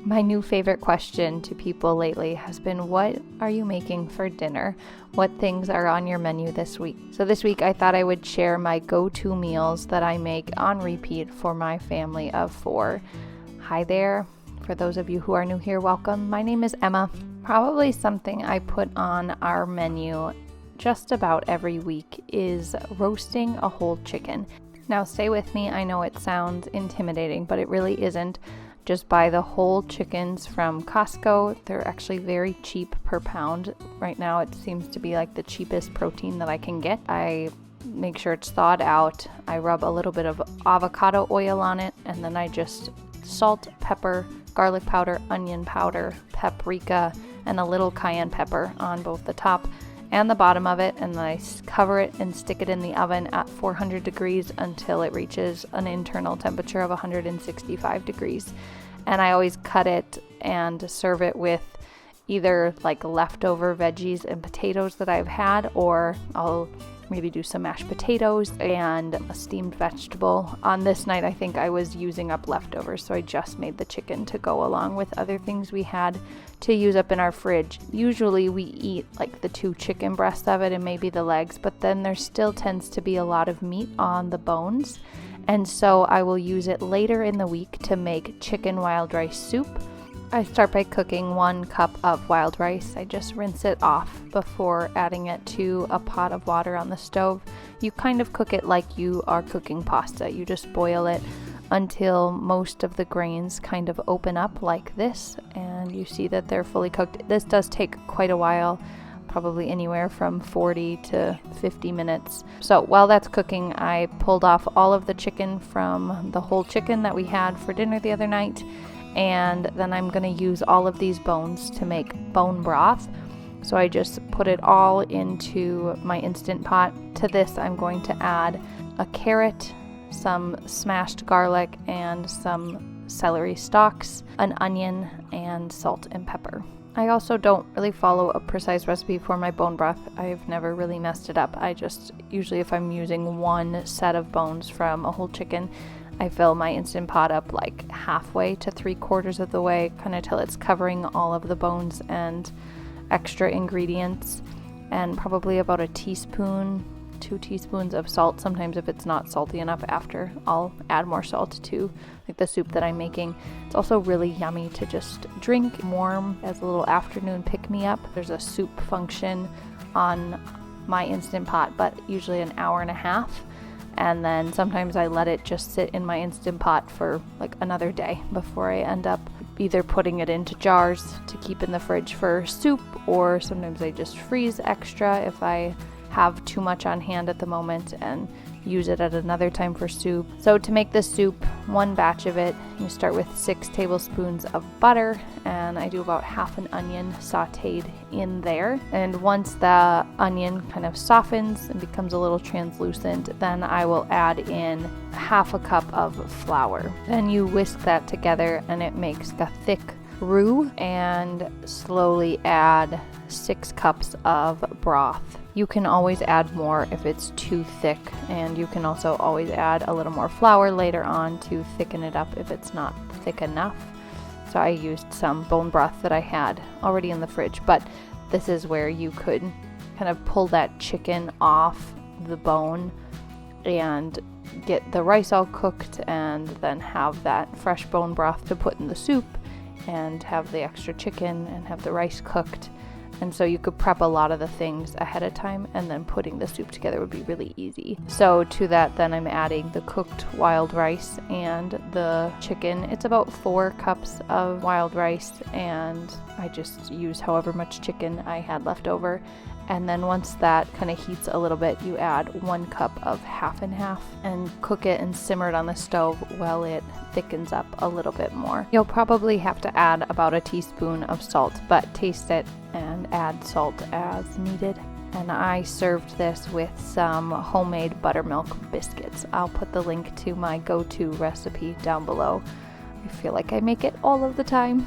My new favorite question to people lately has been, what are you making for dinner? What things are on your menu this week? So this week I thought I would share my go-to meals that I make on repeat for my family of 4. Hi there. For those of you who are new here, welcome. My name is Emma. Probably something I put on our menu just about every week is roasting a whole chicken. Now stay with me. I know it sounds intimidating, but it really isn't. Just buy the whole chickens from Costco. They're actually very cheap per pound. Right now it seems to be like the cheapest protein that I can get. I make sure it's thawed out. I rub a little bit of avocado oil on it, and then I just salt, pepper, garlic powder, onion powder, paprika, and a little cayenne pepper on both the top and the bottom of it, and then I cover it and stick it in the oven at 400 degrees until it reaches an internal temperature of 165 degrees. And I always cut it and serve it with either like leftover veggies and potatoes that I've had, or I'll maybe do some mashed potatoes and a steamed vegetable. On this night, I think I was using up leftovers, so I just made the chicken to go along with other things we had to use up in our fridge. Usually we eat like the 2 chicken breasts of it and maybe the legs, but then there still tends to be a lot of meat on the bones. And so I will use it later in the week to make chicken wild rice soup. I start by cooking 1 cup of wild rice. I just rinse it off before adding it to a pot of water on the stove. You kind of cook it like you are cooking pasta. You just boil it until most of the grains kind of open up like this, and you see that they're fully cooked. This does take quite a while, probably anywhere from 40 to 50 minutes. So while that's cooking, I pulled off all of the chicken from the whole chicken that we had for dinner the other night. And then I'm going to use all of these bones to make bone broth. So I just put it all into my Instant Pot. To this, I'm going to add a carrot, some smashed garlic, and some celery stalks, an onion, and salt and pepper. I also don't really follow a precise recipe for my bone broth. I've never really messed it up. I just, usually if I'm using 1 set of bones from a whole chicken, I fill my Instant Pot up like halfway to 3/4 of the way, kind of till it's covering all of the bones and extra ingredients, and probably about a teaspoon, 2 teaspoons of salt. Sometimes if it's not salty enough after, I'll add more salt to like the soup that I'm making. It's also really yummy to just drink warm as a little afternoon pick-me-up. There's a soup function on my Instant Pot, but usually an hour and a half. And then sometimes I let it just sit in my Instant Pot for like another day before I end up either putting it into jars to keep in the fridge for soup, or sometimes I just freeze extra if I have too much on hand at the moment and use it at another time for soup. So to make this soup, 1 batch of it, you start with 6 tablespoons of butter, and I do about half an onion sauteed in there. And once the onion kind of softens and becomes a little translucent, then I will add in half a cup of flour. Then you whisk that together and it makes a thick roux, and slowly add 6 cups of broth. You can always add more if it's too thick, and you can also always add a little more flour later on to thicken it up if it's not thick enough. So I used some bone broth that I had already in the fridge, but this is where you could kind of pull that chicken off the bone and get the rice all cooked, and then have that fresh bone broth to put in the soup, and have the extra chicken and have the rice cooked. And so you could prep a lot of the things ahead of time, and then putting the soup together would be really easy. So to that, then I'm adding the cooked wild rice and the chicken. It's about 4 cups of wild rice, and I just use however much chicken I had left over. And then once that kind of heats a little bit, you add 1 cup of half and half and cook it and simmer it on the stove while it thickens up a little bit more. You'll probably have to add about a teaspoon of salt, but taste it and add salt as needed. And I served this with some homemade buttermilk biscuits. I'll put the link to my go-to recipe down below. I feel like I make it all of the time.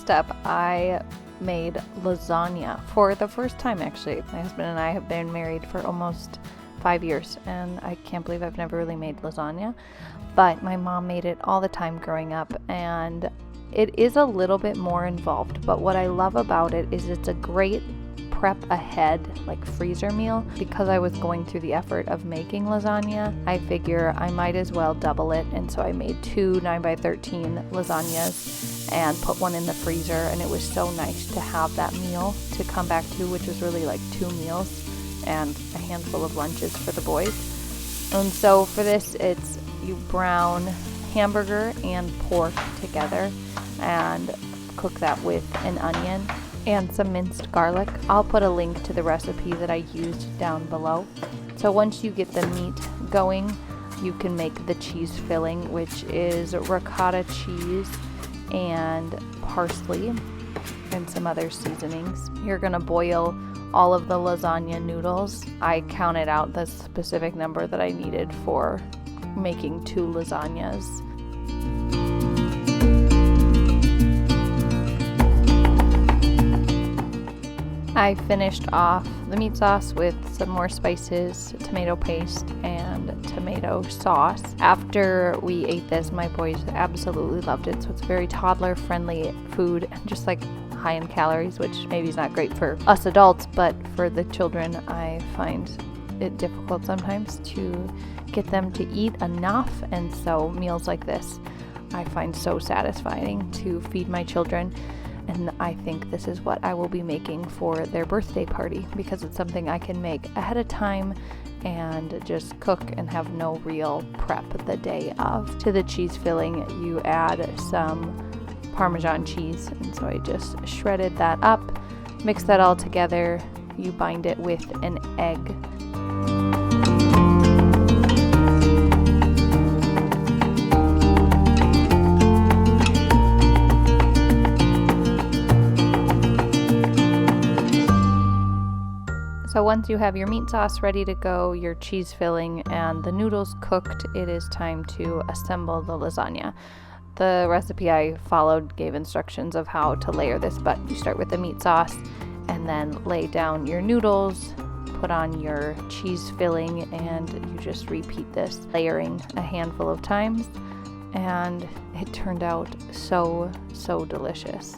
Next up, I made lasagna for the first time, actually. My husband and I have been married for almost 5 years, and I can't believe I've never really made lasagna, but my mom made it all the time growing up, and it is a little bit more involved, but what I love about it is it's a great prep ahead, like freezer meal. Because I was going through the effort of making lasagna, I figure I might as well double it, and so I made 2 9x13 lasagnas and put one in the freezer, and it was so nice to have that meal to come back to, which was really like 2 meals and a handful of lunches for the boys. And so for this, it's you brown hamburger and pork together and cook that with an onion and some minced garlic. I'll put a link to the recipe that I used down below. So once you get the meat going, you can make the cheese filling, which is ricotta cheese and parsley and some other seasonings. You're gonna boil all of the lasagna noodles. I counted out the specific number that I needed for making 2 lasagnas. I finished off the meat sauce with some more spices, tomato paste, and tomato sauce. After we ate this, my boys absolutely loved it. So it's very toddler-friendly food, just like high in calories, which maybe is not great for us adults, but for the children, I find it difficult sometimes to get them to eat enough. And so meals like this, I find so satisfying to feed my children. And I think this is what I will be making for their birthday party, because it's something I can make ahead of time and just cook and have no real prep the day of. To the cheese filling, you add some Parmesan cheese, and so I just shredded that up, mix that all together. You bind it with an egg. So once you have your meat sauce ready to go, your cheese filling, and the noodles cooked, it is time to assemble the lasagna. The recipe I followed gave instructions of how to layer this, but you start with the meat sauce and then lay down your noodles, put on your cheese filling, and you just repeat this layering a handful of times, and it turned out so delicious.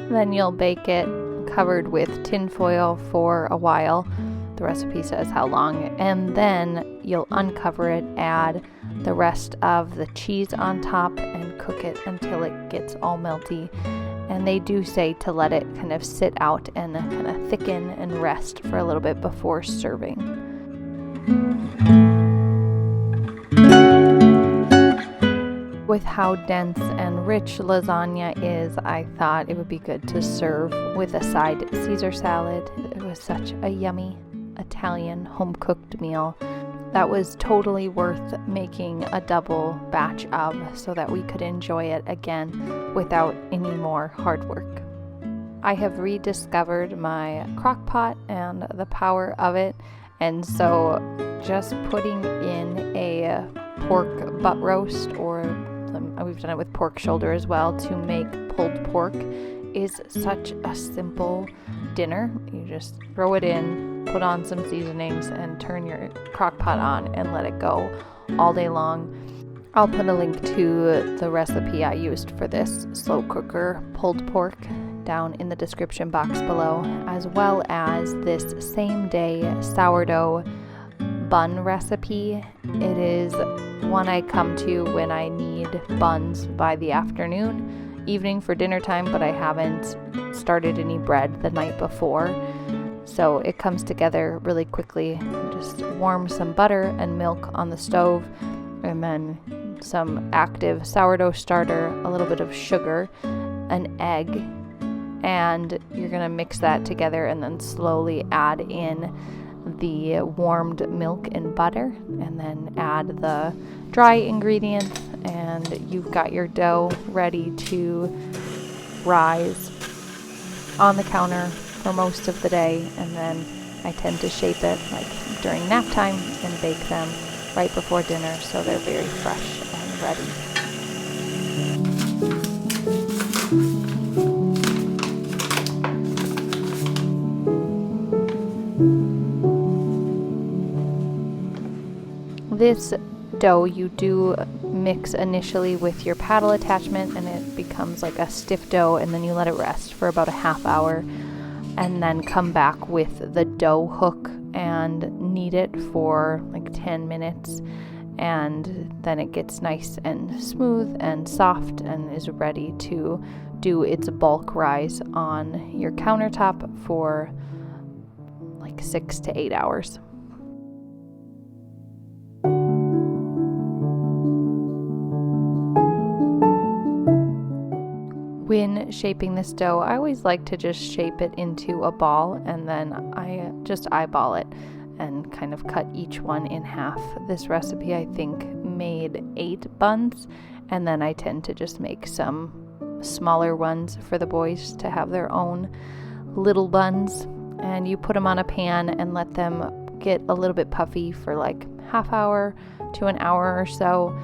Then you'll bake it covered with tin foil for a while. The recipe says how long. And then you'll uncover it, add the rest of the cheese on top, and cook it until it gets all melty. And they do say to let it kind of sit out and kind of thicken and rest for a little bit before serving. With how dense and rich lasagna is, I thought it would be good to serve with a side Caesar salad. It was such a yummy Italian home-cooked meal that was totally worth making a double batch of so that we could enjoy it again without any more hard work. I have rediscovered my Crockpot and the power of it, and so just putting in a pork butt roast, or we've done it with pork shoulder as well, to make pulled pork is such a simple dinner. You just throw it in, put on some seasonings, and turn your crock pot on and let it go all day long. I'll put a link to the recipe I used for this slow cooker pulled pork down in the description box below, as well as this same day sourdough bun recipe. It is one I come to when I need buns by the evening for dinner time, but I haven't started any bread the night before. So it comes together really quickly. Just warm some butter and milk on the stove, and then some active sourdough starter, a little bit of sugar, an egg, and you're going to mix that together and then slowly add in the warmed milk and butter, and then add the dry ingredients, and you've got your dough ready to rise on the counter for most of the day. And then I tend to shape it like during nap time and bake them right before dinner so they're very fresh and ready. This dough you do mix initially with your paddle attachment, and it becomes like a stiff dough, and then you let it rest for about a half hour, and then come back with the dough hook and knead it for like 10 minutes, and then it gets nice and smooth and soft and is ready to do its bulk rise on your countertop for like 6 to 8 hours. When shaping this dough, I always like to just shape it into a ball, and then I just eyeball it and kind of cut each one in half. This recipe, I think, made 8 buns, and then I tend to just make some smaller ones for the boys to have their own little buns. And you put them on a pan and let them get a little bit puffy for like half hour to an hour or so,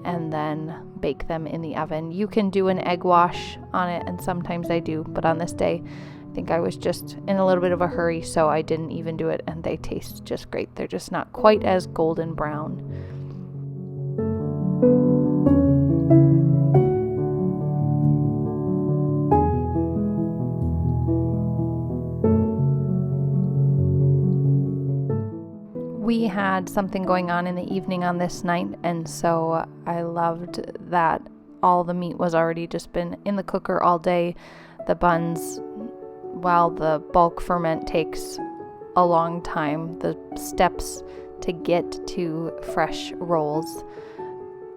and then bake them in the oven. You can do an egg wash on it, and sometimes I do, but on this day I think I was just in a little bit of a hurry, so I didn't even do it, and they taste just great. They're just not quite as golden brown. We had something going on in the evening on this night, and so I loved that all the meat was already just been in the cooker all day. The buns, while the bulk ferment takes a long time, the steps to get to fresh rolls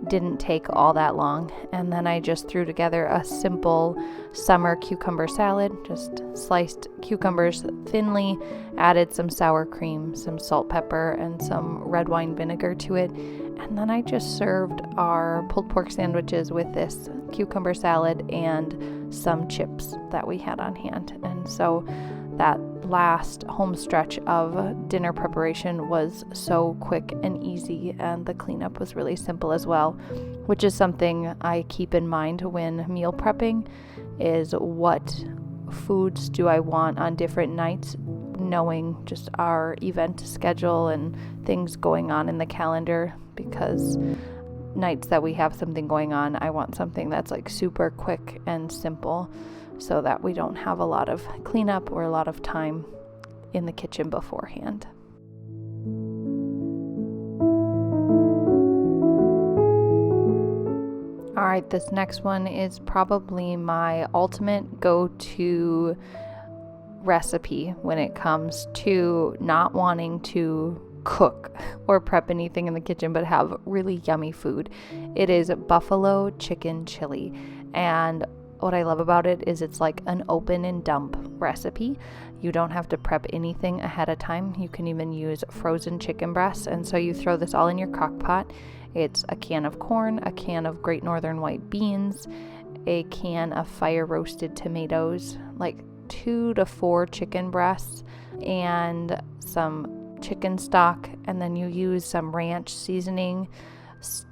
didn't take all that long. And then I just threw together a simple summer cucumber salad, just sliced cucumbers thinly, added some sour cream, some salt, pepper, and some red wine vinegar to it. And then I just served our pulled pork sandwiches with this cucumber salad and some chips that we had on hand. And so that last home stretch of dinner preparation was so quick and easy, and the cleanup was really simple as well, which is something I keep in mind when meal prepping, is what foods do I want on different nights, knowing just our event schedule and things going on in the calendar, because nights that we have something going on, I want something that's like super quick and simple, so that we don't have a lot of cleanup or a lot of time in the kitchen beforehand. All right, this next one is probably my ultimate go-to recipe when it comes to not wanting to cook or prep anything in the kitchen but have really yummy food. It is buffalo chicken chili, and what I love about it is it's like an open and dump recipe. You don't have to prep anything ahead of time. You can even use frozen chicken breasts. And so you throw this all in your crock pot. It's a can of corn, a can of Great Northern white beans, a can of fire roasted tomatoes, like 2 to 4 chicken breasts, and some chicken stock. And then you use some ranch seasoning,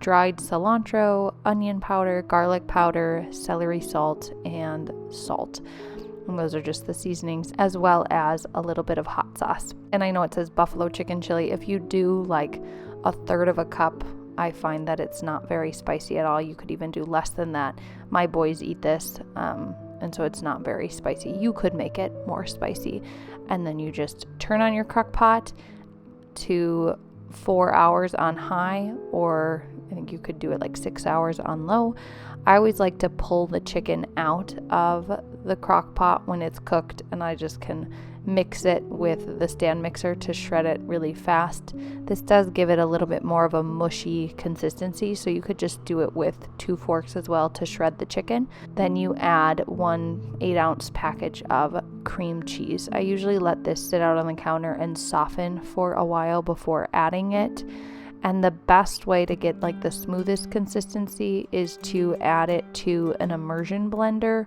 dried cilantro, onion powder, garlic powder, celery salt, and salt. And those are just the seasonings, as well as a little bit of hot sauce. And I know it says buffalo chicken chili. If you do like 1/3 of a cup, I find that it's not very spicy at all. You could even do less than that. My boys eat this, and so it's not very spicy. You could make it more spicy. And then you just turn on your crock pot to 4 hours on high, or I think you could do it like 6 hours on low. I always like to pull the chicken out of the crock pot when it's cooked, and I just can mix it with the stand mixer to shred it really fast. This does give it a little bit more of a mushy consistency, so you could just do it with 2 forks as well to shred the chicken. Then you add 1 8-ounce package of cream cheese. I usually let this sit out on the counter and soften for a while before adding it. And the best way to get like the smoothest consistency is to add it to an immersion blender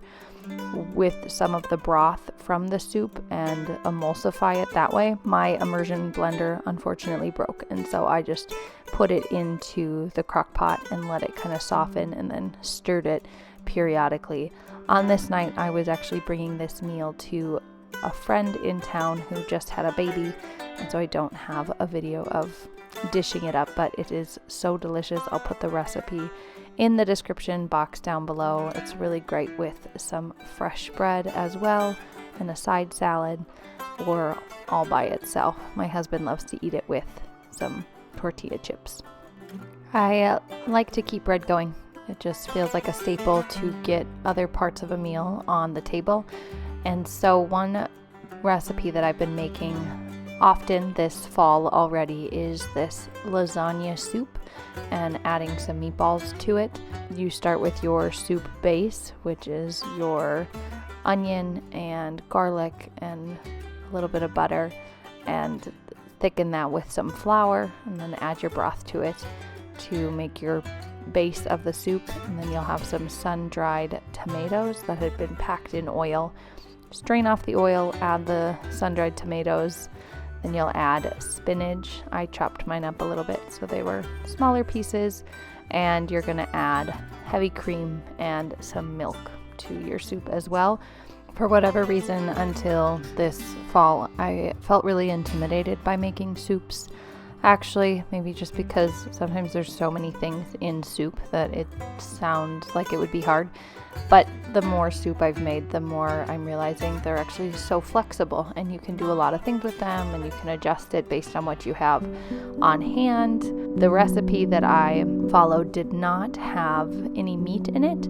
with some of the broth from the soup and emulsify it that way. My immersion blender unfortunately broke, and so I just put it into the crock pot and let it kind of soften and then stirred it periodically. On this night, I was actually bringing this meal to a friend in town who just had a baby, and so I don't have a video of dishing it up, but it is so delicious. I'll put the recipe in the description box down below. It's really great with some fresh bread as well and a side salad, or all by itself. My husband loves to eat it with some tortilla chips. I like to keep bread going. It just feels like a staple to get other parts of a meal on the table. And so one recipe that I've been making often this fall already is this lasagna soup, and adding some meatballs to it. You start with your soup base, which is your onion and garlic and a little bit of butter, and thicken that with some flour, and then add your broth to it to make your base of the soup. And then you'll have some sun-dried tomatoes that had been packed in oil. Strain off the oil, add the sun-dried tomatoes. Then you'll add spinach. I chopped mine up a little bit so they were smaller pieces. And you're going to add heavy cream and some milk to your soup as well. For whatever reason, until this fall, I felt really intimidated by making soups. Actually, maybe just because sometimes there's so many things in soup that it sounds like it would be hard. But the more soup I've made, the more I'm realizing they're actually so flexible, and you can do a lot of things with them, and you can adjust it based on what you have on hand. The recipe that I followed did not have any meat in it,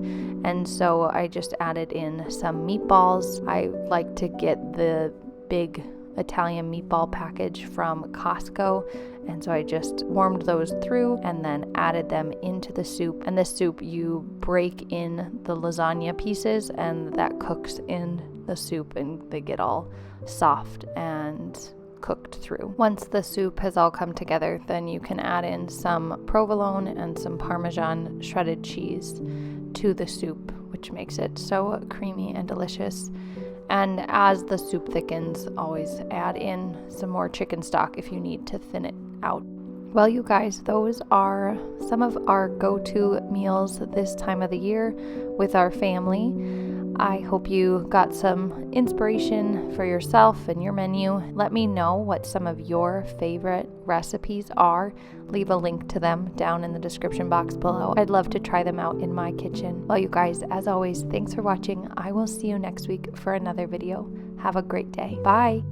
and so I just added in some meatballs. I like to get the big Italian meatball package from Costco, and so I just warmed those through and then added them into the soup. And this soup, you break in the lasagna pieces, and that cooks in the soup, and they get all soft and cooked through. Once the soup has all come together, then you can add in some provolone and some Parmesan shredded cheese to the soup, which makes it so creamy and delicious. And as the soup thickens, always add in some more chicken stock if you need to thin it out. Well, you guys, those are some of our go-to meals this time of the year with our family. I hope you got some inspiration for yourself and your menu. Let me know what some of your favorite recipes are. Leave a link to them down in the description box below. I'd love to try them out in my kitchen. Well, you guys, as always, thanks for watching. I will see you next week for another video. Have a great day. Bye.